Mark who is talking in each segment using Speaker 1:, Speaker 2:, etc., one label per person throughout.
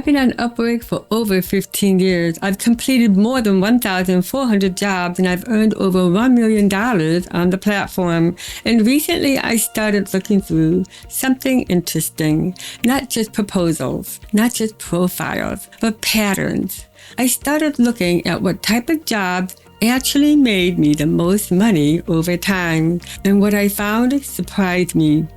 Speaker 1: I've been on Upwork for over 15 years. I've completed more than 1,400 jobs and I've earned over $1 million on the platform. And recently I started looking through something interesting, not just proposals, not just profiles, but patterns. I started looking at what type of jobs actually made me the most money over time. And what I found surprised me.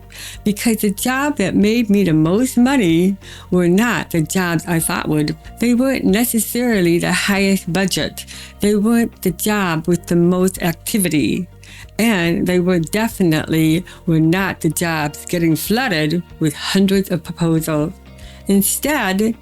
Speaker 1: Because the jobs that made me the most money were not the jobs I thought would. They weren't necessarily the highest budget. They weren't the job with the most activity. And they were not the jobs getting flooded with hundreds of proposals. Instead,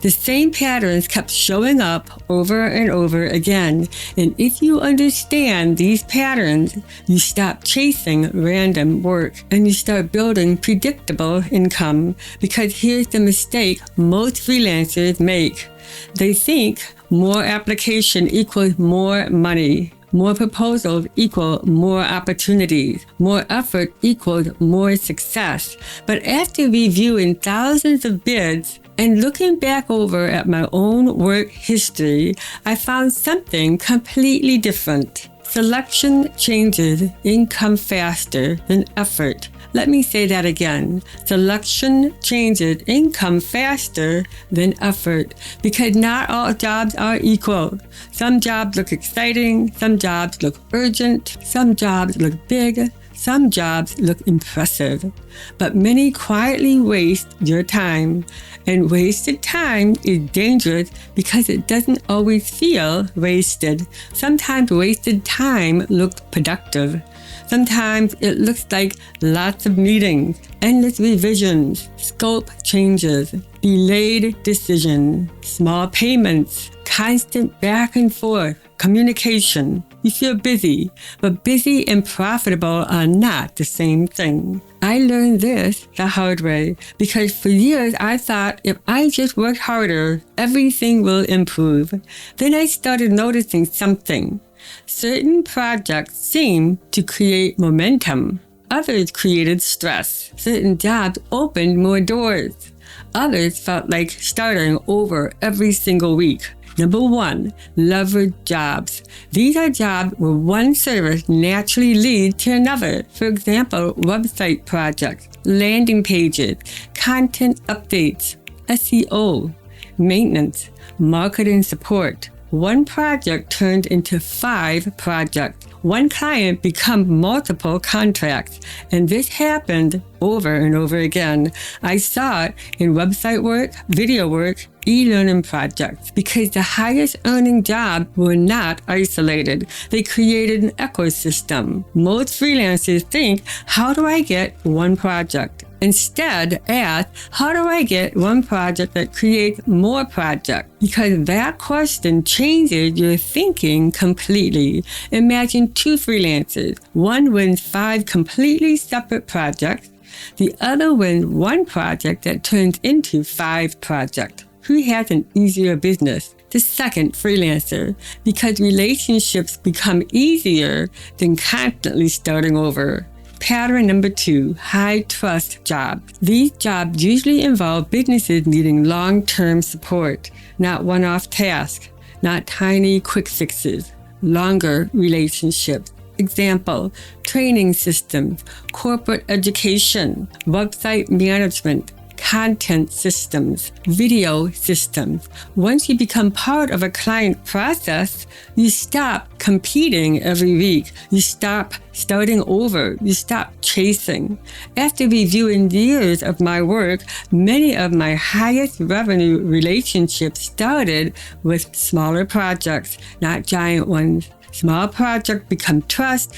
Speaker 1: the same patterns kept showing up over and over again. And if you understand these patterns, you stop chasing random work and you start building predictable income. Because here's the mistake most freelancers make. They think more application equals more money. More proposals equal more opportunities. More effort equals more success. But after reviewing thousands of bids and looking back over at my own work history, I found something completely different. Selection changes income faster than effort. Let me say that again. Selection changes income faster than effort because not all jobs are equal. Some jobs look exciting, some jobs look urgent, some jobs look big, some jobs look impressive. But many quietly waste your time. And wasted time is dangerous because it doesn't always feel wasted. Sometimes wasted time looks productive. Sometimes it looks like lots of meetings, endless revisions, scope changes, delayed decision, small payments, constant back and forth, communication. You feel busy, but busy and profitable are not the same thing. I learned this the hard way because for years I thought if I just work harder, everything will improve. Then I started noticing something. Certain projects seemed to create momentum. Others created stress. Certain jobs opened more doors. Others felt like starting over every single week. Number 1, leverage jobs. These are jobs where one service naturally leads to another. For example, website projects, landing pages, content updates, SEO, maintenance, marketing support. One project turned into 5 projects. One client became multiple contracts. And this happened over and over again. I saw it in website work, video work, e-learning projects because the highest earning jobs were not isolated. They created an ecosystem. Most freelancers think, how do I get one project? Instead, ask, how do I get one project that creates more projects? Because that question changes your thinking completely. Imagine 2 freelancers. One wins 5 completely separate projects. The other wins one project that turns into 5 projects. Who has an easier business? The second freelancer, because relationships become easier than constantly starting over. Pattern number 2, high trust jobs. These jobs usually involve businesses needing long-term support, not one-off tasks, not tiny quick fixes, longer relationships. Example, training systems, corporate education, website management, content systems, video systems. Once you become part of a client process, you stop competing every week. You stop starting over. You stop chasing. After reviewing years of my work, many of my highest revenue relationships started with smaller projects, not giant ones. Small projects become trust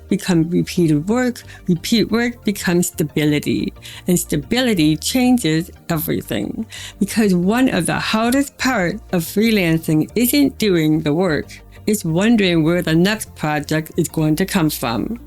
Speaker 1: becomes repeat work becomes stability, and stability changes everything. Because one of the hardest parts of freelancing isn't doing the work, it's wondering where the next project is going to come from.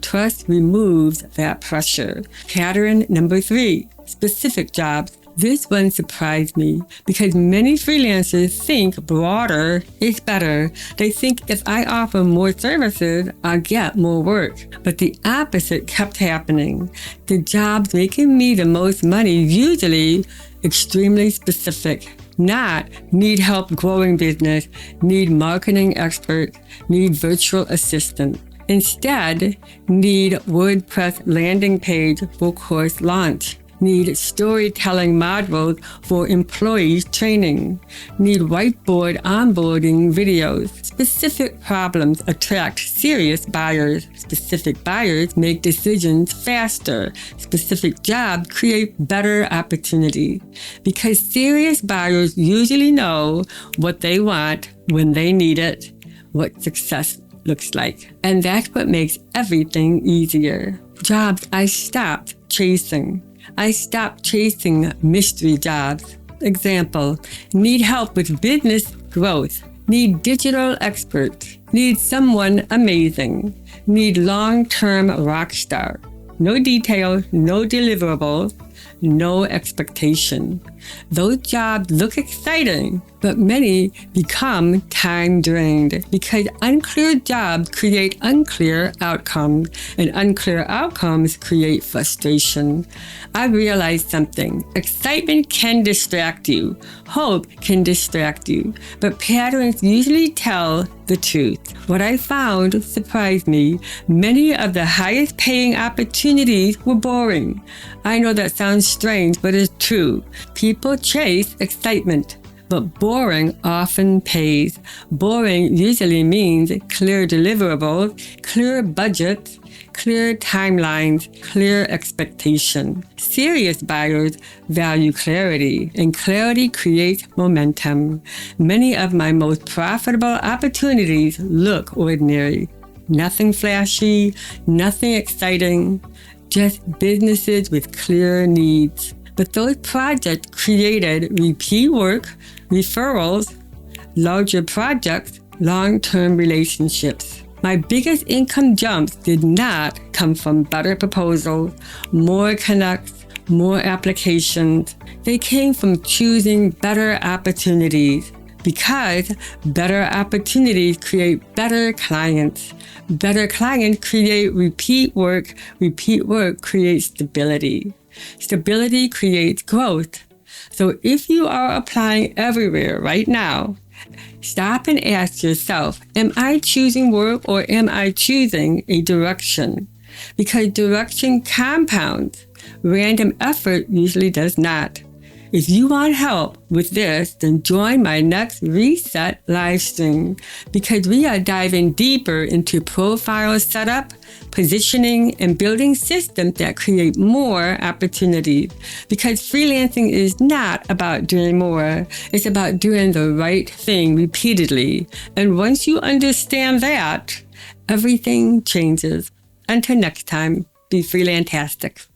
Speaker 1: Trust removes that pressure. Pattern number 3, specific jobs. This one surprised me because many freelancers think broader is better. They think if I offer more services, I'll get more work. But the opposite kept happening. The jobs making me the most money usually extremely specific. Not need help growing business, need marketing expert, need virtual assistant. Instead, need WordPress landing page for course launch. Need storytelling modules for employees training. Need whiteboard onboarding videos. Specific problems attract serious buyers. Specific buyers make decisions faster. Specific jobs create better opportunity. Because serious buyers usually know what they want when they need it, what success looks like. And that's what makes everything easier. Jobs I stopped chasing. I stopped chasing mystery jobs. Example, need help with business growth. Need digital expert. Need someone amazing. Need long-term rock star. No details, no deliverables, no expectation. Those jobs look exciting, but many become time-drained because unclear jobs create unclear outcomes, and unclear outcomes create frustration. I realized something. Excitement can distract you. Hope can distract you, but patterns usually tell the truth. What I found surprised me. Many of the highest paying opportunities were boring. I know that sounds strange, but it's true. People chase excitement, but boring often pays. Boring usually means clear deliverables, clear budgets, clear timelines, clear expectation. Serious buyers value clarity, and clarity creates momentum. Many of my most profitable opportunities look ordinary. Nothing flashy, nothing exciting, just businesses with clear needs. But those projects created repeat work, referrals, larger projects, long-term relationships. My biggest income jumps did not come from better proposals, more connects, more applications. They came from choosing better opportunities, because better opportunities create better clients. Better clients create repeat work creates stability. Stability creates growth. So if you are applying everywhere right now, stop and ask yourself, am I choosing work or am I choosing a direction? Because direction compounds. Random effort usually does not. If you want help with this, then join my next Reset live stream, because we are diving deeper into profile setup, positioning, and building systems that create more opportunities. Because freelancing is not about doing more, it's about doing the right thing repeatedly. And once you understand that, everything changes. Until next time, be freelantastic.